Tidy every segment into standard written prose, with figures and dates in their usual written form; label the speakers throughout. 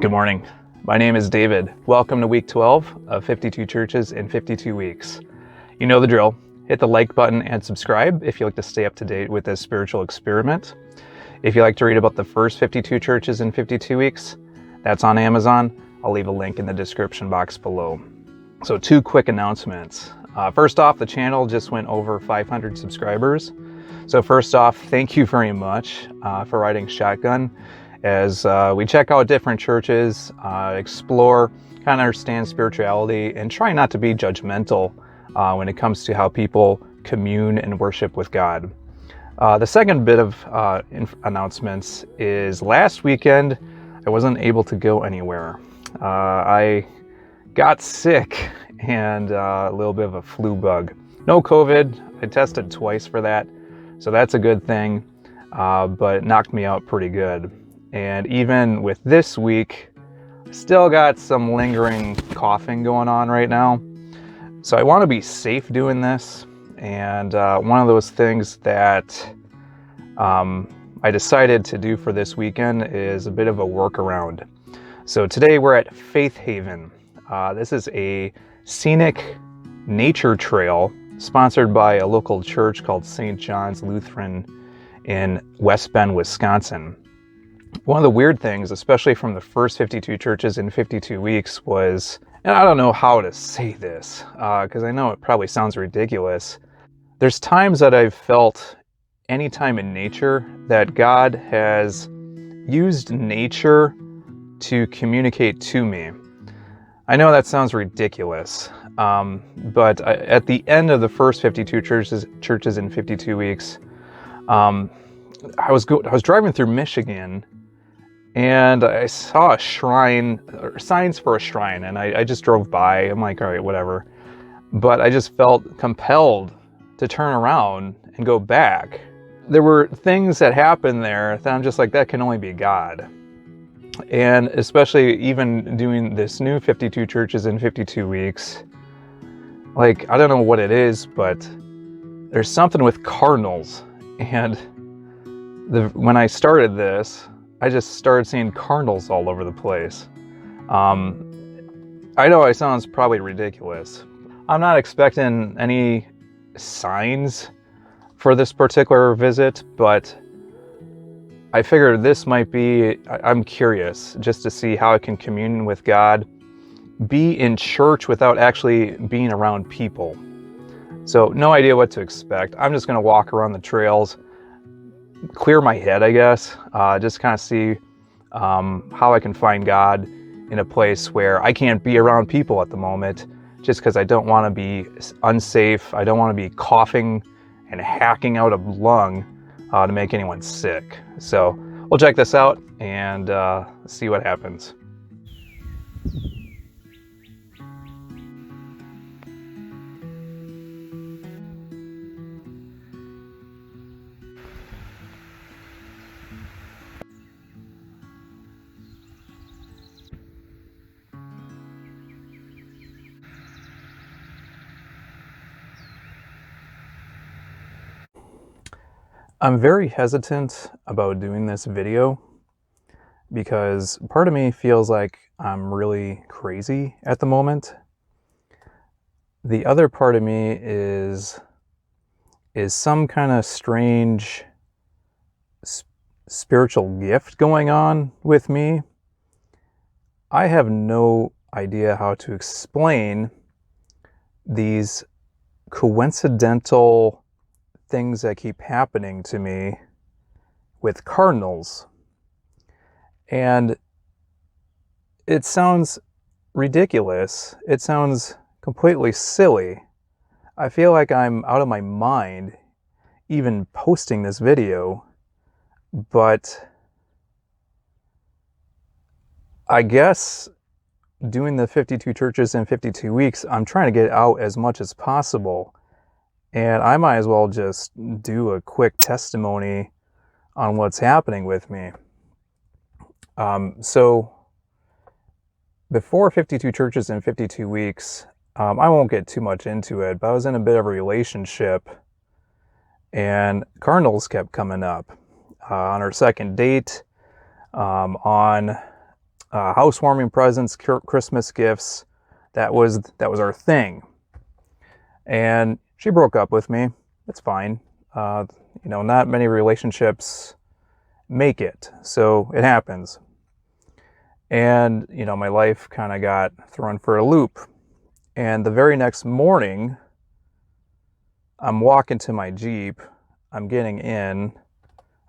Speaker 1: Good morning. My name is David. Welcome to week 12 of 52 churches in 52 weeks. You know the drill. Hit the like button and subscribe if you like to stay up to date with this spiritual experiment. If you like to read about the first 52 churches in 52 weeks, that's on Amazon. I'll leave a link in the description box below. So 2 quick announcements. First off, the channel just went over 500 subscribers. So first off, thank you very much for riding shotgun as we check out different churches, explore, kind of understand spirituality, and try not to be judgmental when it comes to how people commune and worship with God. The second bit of announcements is last weekend, I wasn't able to go anywhere. I got sick and a little bit of a flu bug. No COVID, I tested twice for that, so that's a good thing, but it knocked me out pretty good. And even with this week, still got some lingering coughing going on right now. So I want to be safe doing this. And one of those things that I decided to do for this weekend is a bit of a workaround. So today we're at Faith Haven. This is a scenic nature trail sponsored by a local church called St. John's Lutheran in West Bend, Wisconsin. One of the weird things, especially from the first 52 churches in 52 weeks was, and I don't know how to say this, because I know it probably sounds ridiculous. There's times that I've felt anytime in nature that God has used nature to communicate to me. I know that sounds ridiculous, but at the end of the first 52 churches in 52 weeks, I was driving through Michigan, and I saw a shrine, or signs for a shrine, and I just drove by. I'm like, all right, whatever. But I just felt compelled to turn around and go back. There were things that happened there that I'm just like, that can only be God. And especially even doing this new 52 churches in 52 weeks, like, I don't know what it is, but there's something with cardinals. And when I started this, I just started seeing cardinals all over the place. I know it sounds probably ridiculous. I'm not expecting any signs for this particular visit, but I figured this might be, I'm curious just to see how I can commune with God, be in church without actually being around people. So no idea what to expect. I'm just gonna walk around the trails, clear my head, I guess, just kind of see how I can find God in a place where I can't be around people at the moment, just because I don't want to be unsafe. I don't want to be coughing and hacking out a lung to make anyone sick. So we'll check this out and see what happens. I'm very hesitant about doing this video because part of me feels like I'm really crazy at the moment. The other part of me is some kind of strange spiritual gift going on with me. I have no idea how to explain these coincidental things that keep happening to me with cardinals. And it sounds ridiculous. It sounds completely silly. I feel like I'm out of my mind even posting this video, but I guess doing the 52 churches in 52 weeks, I'm trying to get out as much as possible. And I might as well just do a quick testimony on what's happening with me. So before 52 churches in 52 weeks, I won't get too much into it, but I was in a bit of a relationship and cardinals kept coming up. On our second date, on housewarming presents, Christmas gifts. That was our thing. And she broke up with me. It's fine. Not many relationships make it, so it happens. And my life kind of got thrown for a loop. And the very next morning, I'm walking to my Jeep. I'm getting in.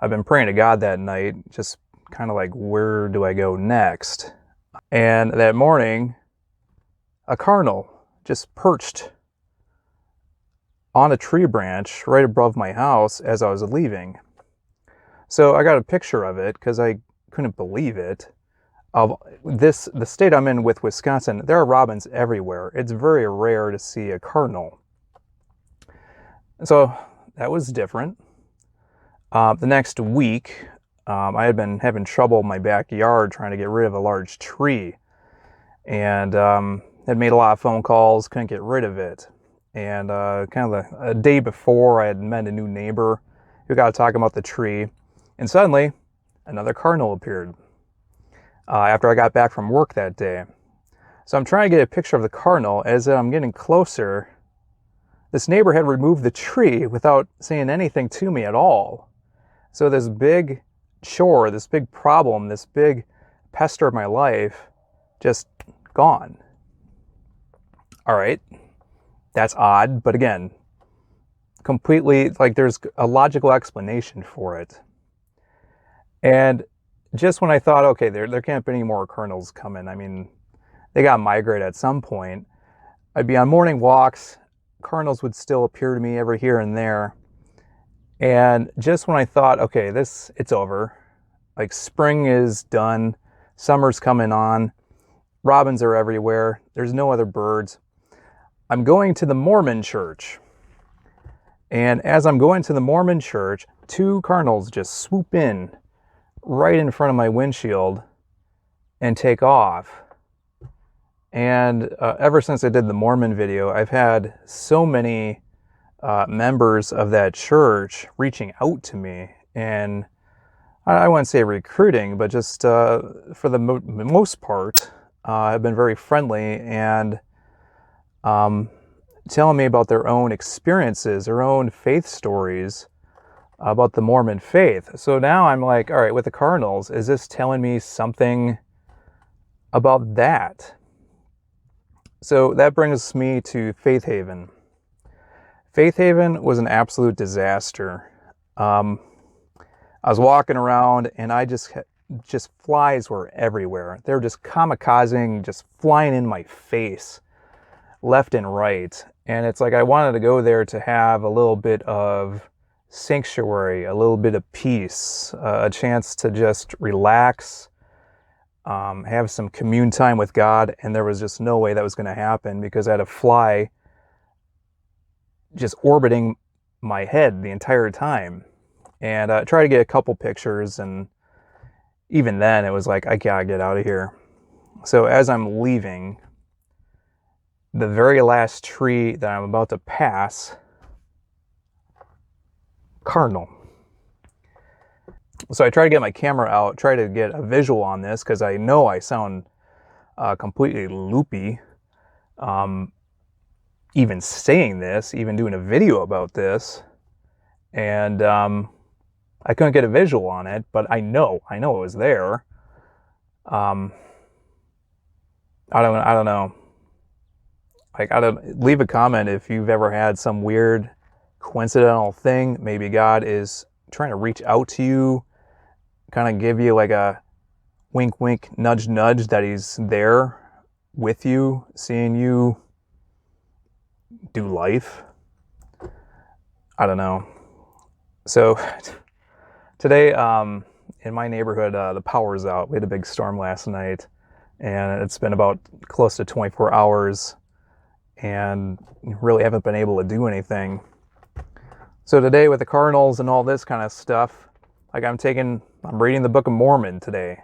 Speaker 1: I've been praying to God that night, just kind of like, where do I go next? And that morning, a cardinal just perched on a tree branch right above my house as I was leaving. So I got a picture of it because I couldn't believe it. The state I'm in with Wisconsin, there are robins everywhere. It's very rare to see a cardinal. So that was different. The next week, I had been having trouble in my backyard trying to get rid of a large tree, and had made a lot of phone calls, couldn't get rid of it. And kind of a day before, I had met a new neighbor who got talking about the tree, and suddenly another cardinal appeared after I got back from work that day. So I'm trying to get a picture of the cardinal. As I'm getting closer, this neighbor had removed the tree without saying anything to me at all. So this big chore, this big problem, this big pester of my life, just gone. All right, that's odd, but again, completely, like, there's a logical explanation for it. And just when I thought, okay, there can't be any more cardinals coming, I mean, they got to migrate at some point, I'd be on morning walks, cardinals would still appear to me every here and there. And just when I thought, okay, it's over, like spring is done, summer's coming on, robins are everywhere, there's no other birds, I'm going to the Mormon church. And as I'm going to the Mormon church, two cardinals just swoop in right in front of my windshield and take off. And ever since I did the Mormon video, I've had so many members of that church reaching out to me, and I wouldn't say recruiting, but just for the most part, have been very friendly and telling me about their own experiences, their own faith stories about the Mormon faith. So now I'm like, all right, with the cardinals, is this telling me something about that? So that brings me to Faith Haven. Faith Haven was an absolute disaster. I was walking around and I just flies were everywhere. They were just kamikazing, just flying in my face, left and right. And it's like I wanted to go there to have a little bit of sanctuary, a little bit of peace, a chance to just relax, have some commune time with God. And there was just no way that was going to happen because I had a fly just orbiting my head the entire time. And I tried to get a couple pictures, and even then it was like, I gotta get out of here. So as I'm leaving, the very last tree that I'm about to pass, cardinal. So I try to get my camera out, try to get a visual on this, because I know I sound completely loopy. Even saying this, even doing a video about this, and I couldn't get a visual on it, but I know it was there. I don't know. Like, leave a comment if you've ever had some weird coincidental thing. Maybe God is trying to reach out to you, kind of give you like a wink, wink, nudge, nudge that he's there with you, seeing you do life. I don't know. So today, in my neighborhood, the power's out. We had a big storm last night, and it's been about close to 24 hours, and really haven't been able to do anything. So today, with the cardinals and all this kind of stuff, like I'm reading the Book of Mormon today.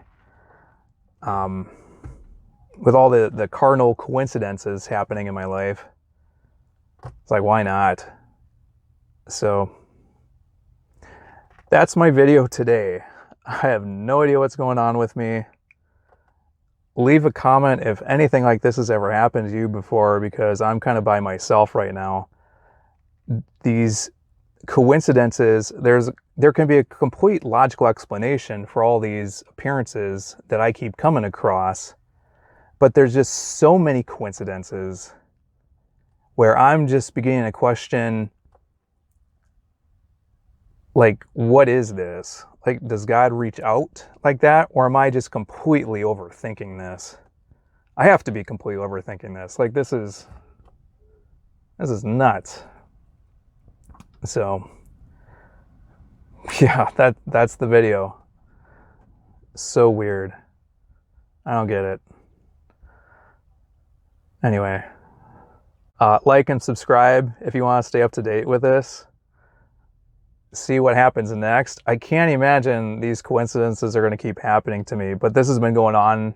Speaker 1: With all the cardinal coincidences happening in my life, it's like, why not? So that's my video today. I have no idea what's going on with me. leave a comment if anything like this has ever happened to you before, because I'm kind of by myself right now. These coincidences, there can be a complete logical explanation for all these appearances that I keep coming across, but there's just so many coincidences where I'm just beginning to question, like, what is this? Like, does God reach out like that? Or am I just completely overthinking this? I have to be completely overthinking this. Like, this is nuts. So, yeah, that's the video. So weird. I don't get it. Anyway, like and subscribe if you want to stay up to date with this. See what happens next. I can't imagine these coincidences are going to keep happening to me, but this has been going on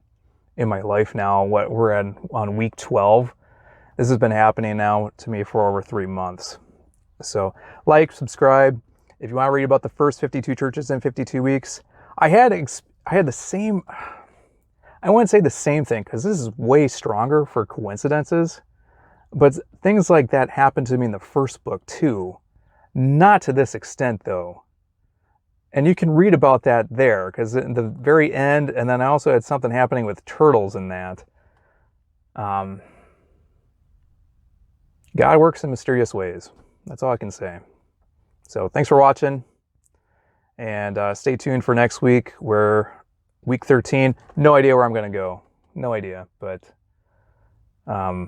Speaker 1: in my life now. We're on week 12. This has been happening now to me for over 3 months. So like, subscribe. If you want to read about the first 52 churches in 52 weeks, I had the same, I wouldn't say the same thing, because this is way stronger for coincidences, but things like that happened to me in the first book too. Not to this extent though. And you can read about that there, because in the very end, and then I also had something happening with turtles in that. God works in mysterious ways. That's all I can say. So thanks for watching, and stay tuned for next week. We're week 13. No idea where I'm going to go. No idea, but I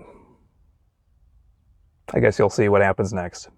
Speaker 1: guess you'll see what happens next.